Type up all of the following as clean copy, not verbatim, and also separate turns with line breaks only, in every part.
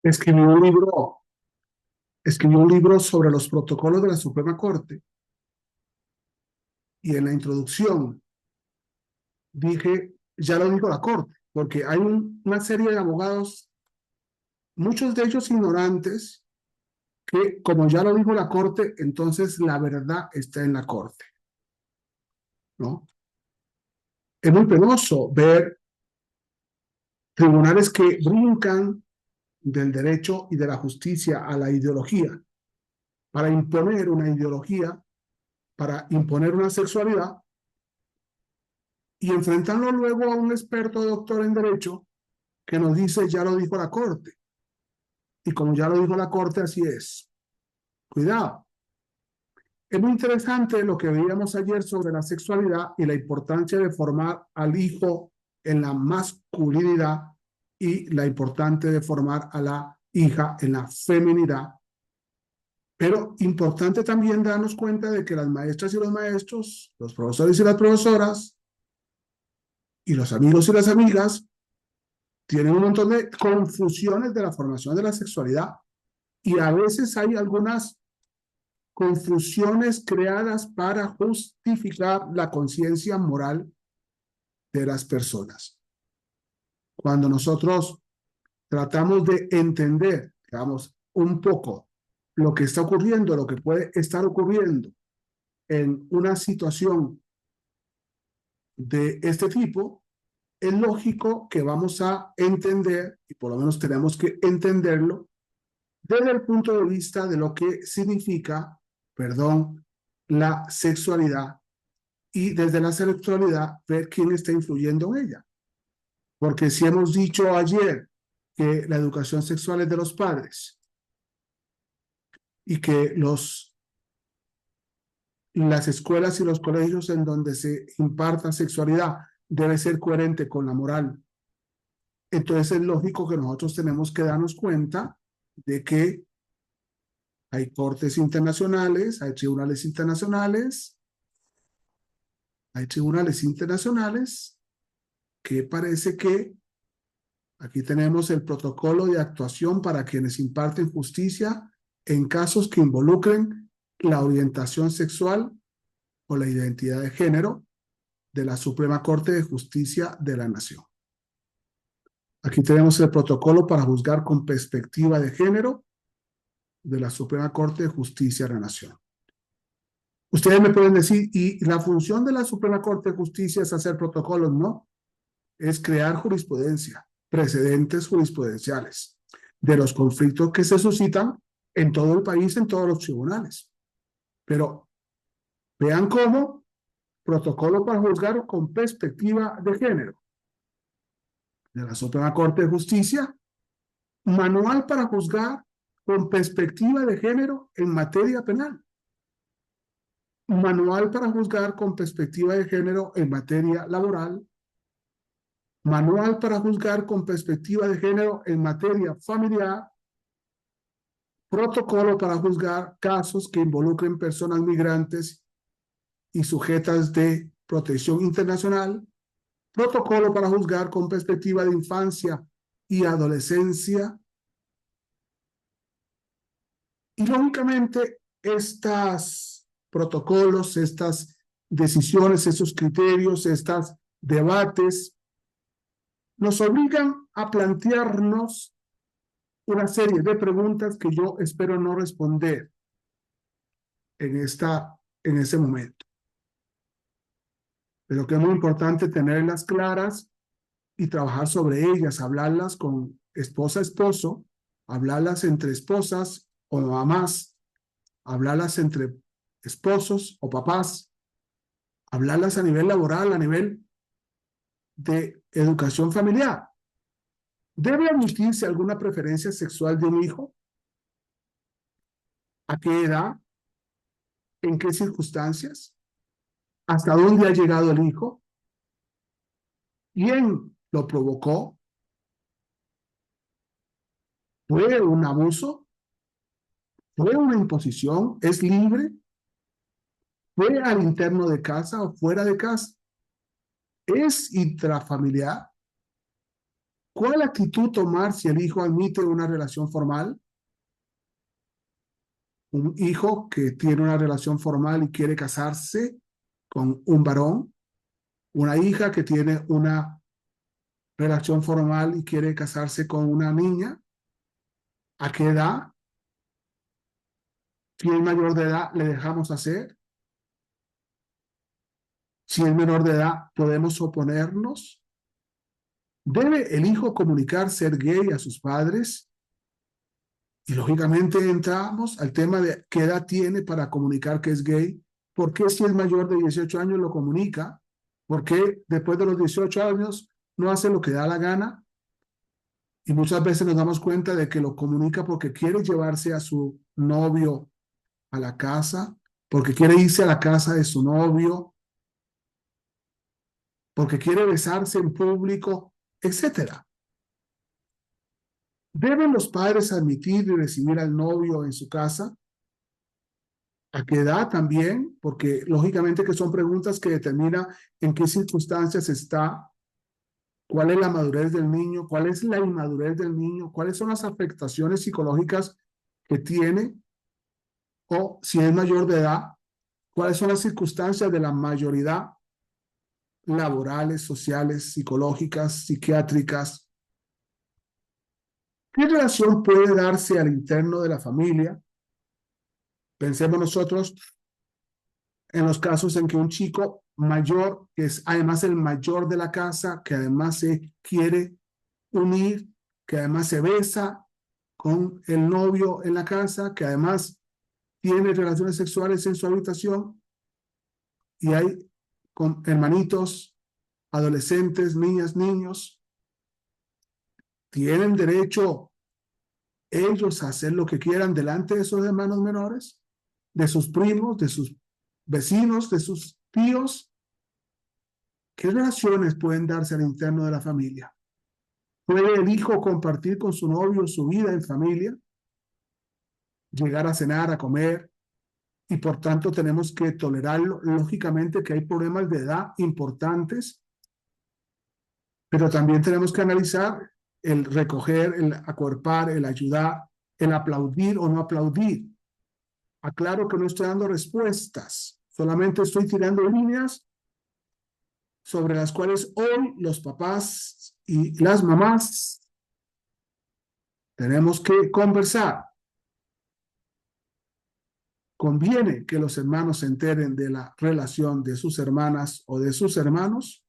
escribió un libro, escribió un libro sobre los protocolos de la Suprema Corte y en la introducción dije, ya lo dijo la Corte, porque hay una serie de abogados, muchos de ellos ignorantes, que como ya lo dijo la Corte, entonces la verdad está en la Corte, ¿no? Es muy penoso ver tribunales que brincan del derecho y de la justicia a la ideología para imponer una ideología, para imponer una sexualidad y enfrentarlo luego a un experto doctor en derecho que nos dice, ya lo dijo la Corte. Y como ya lo dijo la Corte, así es. Cuidado. Es muy interesante lo que veíamos ayer sobre la sexualidad y la importancia de formar al hijo en la masculinidad y la importancia de formar a la hija en la feminidad. Pero importante también darnos cuenta de que las maestras y los maestros, los profesores y las profesoras, y los amigos y las amigas tienen un montón de confusiones de la formación de la sexualidad y a veces hay algunas confusiones creadas para justificar la conciencia moral de las personas. Cuando nosotros tratamos de entender, digamos, un poco lo que está ocurriendo, lo que puede estar ocurriendo en una situación de este tipo, es lógico que vamos a entender, y por lo menos tenemos que entenderlo, desde el punto de vista de lo que significa, perdón, la sexualidad y desde la sexualidad ver quién está influyendo en ella. Porque si hemos dicho ayer que la educación sexual es de los padres y que las escuelas y los colegios en donde se imparta sexualidad debe ser coherente con la moral, entonces es lógico que nosotros tenemos que darnos cuenta de que hay cortes internacionales, hay tribunales internacionales que parece que aquí tenemos el protocolo de actuación para quienes imparten justicia en casos que involucren la orientación sexual o la identidad de género de la Suprema Corte de Justicia de la Nación. Aquí tenemos el protocolo para juzgar con perspectiva de género de la Suprema Corte de Justicia de la Nación. Ustedes me pueden decir, ¿y la función de la Suprema Corte de Justicia es hacer protocolos? No, es crear jurisprudencia, precedentes jurisprudenciales de los conflictos que se suscitan en todo el país, en todos los tribunales. Pero vean cómo protocolo para juzgar con perspectiva de género de la Suprema Corte de Justicia, manual para juzgar con perspectiva de género en materia penal, manual para juzgar con perspectiva de género en materia laboral, manual para juzgar con perspectiva de género en materia familiar, protocolo para juzgar casos que involucren personas migrantes y sujetas de protección internacional, protocolo para juzgar con perspectiva de infancia y adolescencia. Y lógicamente, estos protocolos, estas decisiones, estos criterios, estos debates, nos obligan a plantearnos una serie de preguntas que yo espero no responder en ese momento, pero que es muy importante tenerlas claras y trabajar sobre ellas, hablarlas con esposa, esposo, hablarlas entre esposas o mamás, hablarlas entre esposos o papás, hablarlas a nivel laboral, a nivel de educación familiar. ¿Debe admitirse alguna preferencia sexual de un hijo? ¿A qué edad? ¿En qué circunstancias? ¿Hasta dónde ha llegado el hijo? ¿Quién lo provocó? ¿Fue un abuso? ¿Fue una imposición? ¿Es libre? ¿Fue al interno de casa o fuera de casa? ¿Es intrafamiliar? ¿Cuál actitud tomar si el hijo admite una relación formal? Un hijo que tiene una relación formal y quiere casarse con un varón, una hija que tiene una relación formal y quiere casarse con una niña, ¿a qué edad? Si es mayor de edad, le dejamos hacer. Si es menor de edad, podemos oponernos. ¿Debe el hijo comunicar ser gay a sus padres? Y lógicamente entramos al tema de qué edad tiene para comunicar que es gay. ¿Por qué si es mayor de 18 años lo comunica? ¿Por qué después de los 18 años no hace lo que da la gana? Y muchas veces nos damos cuenta de que lo comunica porque quiere llevarse a su novio a la casa, porque quiere irse a la casa de su novio, porque quiere besarse en público, etcétera. ¿Deben los padres admitir y recibir al novio en su casa? ¿A qué edad también? Porque lógicamente que son preguntas que determinan en qué circunstancias está, cuál es la madurez del niño, cuál es la inmadurez del niño, cuáles son las afectaciones psicológicas que tiene, o si es mayor de edad, cuáles son las circunstancias de la mayoría laborales, sociales, psicológicas, psiquiátricas. ¿Qué relación puede darse al interno de la familia? Pensemos nosotros en los casos en que un chico mayor, que es además el mayor de la casa, que además se quiere unir, que además se besa con el novio en la casa, que además tiene relaciones sexuales en su habitación, y hay con hermanitos, adolescentes, niñas, niños, tienen derecho ellos a hacer lo que quieran delante de sus hermanos menores, de sus primos, de sus vecinos, de sus tíos. ¿Qué relaciones pueden darse al interno de la familia? ¿Puede el hijo compartir con su novio su vida en familia? Llegar a cenar, a comer, y por tanto tenemos que tolerarlo. Lógicamente que hay problemas de edad importantes, pero también tenemos que analizar el recoger, el acuerpar, el ayudar, el aplaudir o no aplaudir. Aclaro que no estoy dando respuestas, solamente estoy tirando líneas sobre las cuales hoy los papás y las mamás tenemos que conversar. ¿Conviene que los hermanos se enteren de la relación de sus hermanas o de sus hermanos?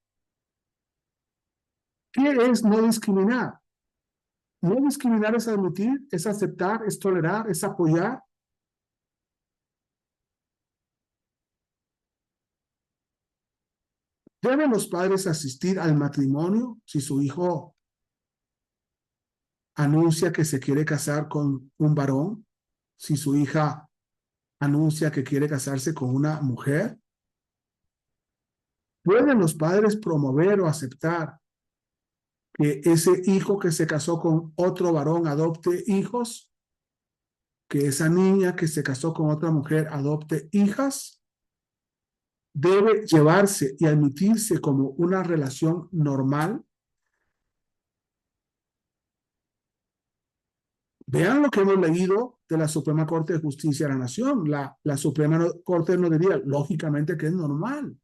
¿Qué es no discriminar? No discriminar es admitir, es aceptar, es tolerar, es apoyar. ¿Deben los padres asistir al matrimonio si su hijo anuncia que se quiere casar con un varón? Si su hija anuncia que quiere casarse con una mujer. ¿Pueden los padres promover o aceptar que ese hijo que se casó con otro varón adopte hijos? ¿Que esa niña que se casó con otra mujer adopte hijas? ¿Debe llevarse y admitirse como una relación normal? Vean lo que hemos leído de la Suprema Corte de Justicia de la Nación. La Suprema Corte nos diría, lógicamente, que es normal.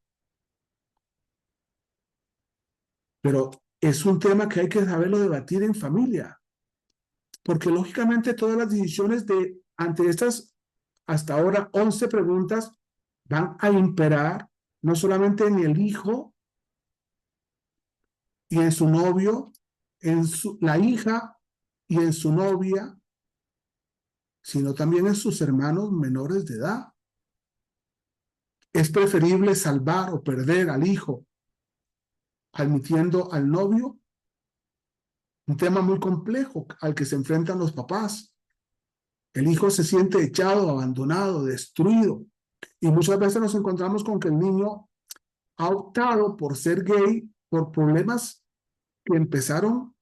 Pero es un tema que hay que saberlo debatir en familia, porque lógicamente todas las decisiones ante estas, hasta ahora, 11 preguntas van a imperar no solamente en el hijo y en su novio, la hija y en su novia, sino también en sus hermanos menores de edad. Es preferible salvar o perder al hijo admitiendo al novio, un tema muy complejo al que se enfrentan los papás. El hijo se siente echado, abandonado, destruido. Y muchas veces nos encontramos con que el niño ha optado por ser gay por problemas que empezaron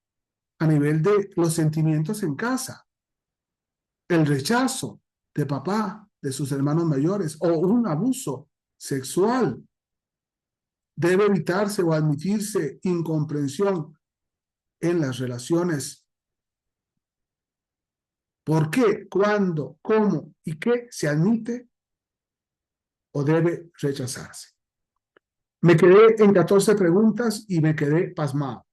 a nivel de los sentimientos en casa. El rechazo de papá, de sus hermanos mayores, o un abuso sexual. Debe evitarse o admitirse incomprensión en las relaciones. ¿Por qué, cuándo, cómo y qué se admite o debe rechazarse? Me quedé en 14 preguntas y me quedé pasmado,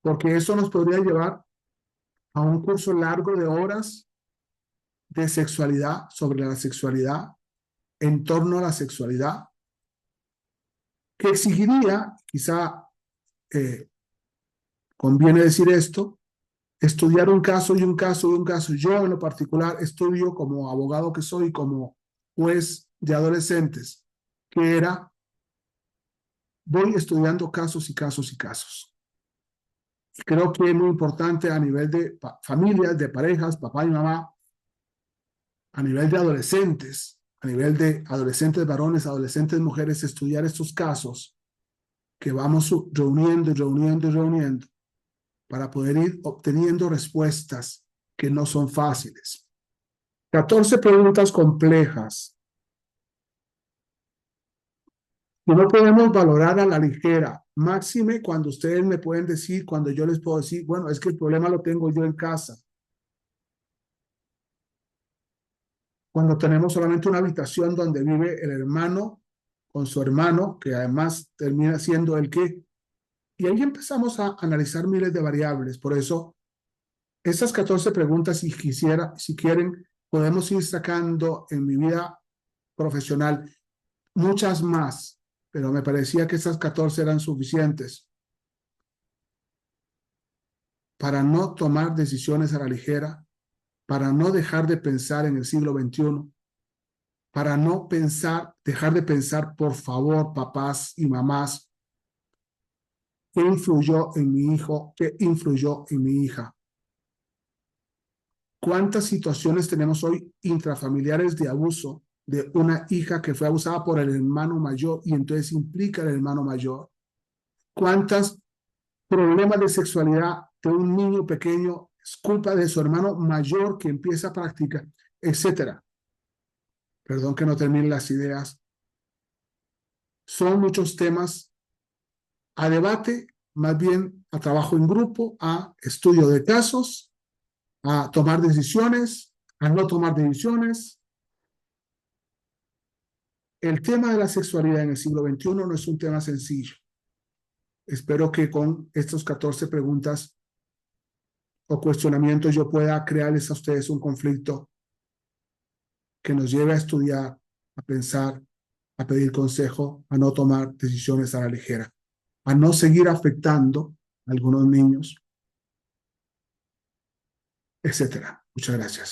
porque eso nos podría llevar a un curso largo de horas de sexualidad, sobre la sexualidad, en torno a la sexualidad, que exigiría, quizá conviene decir esto, estudiar un caso y un caso y un caso. Yo en lo particular estudio como abogado que soy, como juez de adolescentes, que era, voy estudiando casos y casos y casos. Y creo que es muy importante a nivel de familias, de parejas, papá y mamá, a nivel de adolescentes, a nivel de adolescentes varones, adolescentes mujeres, estudiar estos casos que vamos reuniendo y reuniendo y reuniendo para poder ir obteniendo respuestas que no son fáciles. 14 preguntas complejas que no podemos valorar a la ligera, máxime cuando ustedes me pueden decir, cuando yo les puedo decir, bueno, es que el problema lo tengo yo en casa. Cuando tenemos solamente una habitación donde vive el hermano con su hermano, que además termina siendo el que. Y ahí empezamos a analizar miles de variables. Por eso, esas 14 preguntas, si quieren, podemos ir sacando en mi vida profesional muchas más, pero me parecía que esas 14 eran suficientes para no tomar decisiones a la ligera, para no dejar de pensar en el siglo XXI, para no dejar de pensar, por favor, papás y mamás, qué influyó en mi hijo, qué influyó en mi hija. ¿Cuántas situaciones tenemos hoy intrafamiliares de abuso de una hija que fue abusada por el hermano mayor y entonces implica al hermano mayor? ¿Cuántos problemas de sexualidad de un niño pequeño es culpa de su hermano mayor que empieza a practicar, etcétera? Perdón que no termine las ideas. Son muchos temas a debate, más bien a trabajo en grupo, a estudio de casos, a tomar decisiones, a no tomar decisiones. El tema de la sexualidad en el siglo XXI no es un tema sencillo. Espero que con estas 14 preguntas o cuestionamientos yo pueda crearles a ustedes un conflicto que nos lleve a estudiar, a pensar, a pedir consejo, a no tomar decisiones a la ligera, a no seguir afectando a algunos niños, etcétera. Muchas gracias.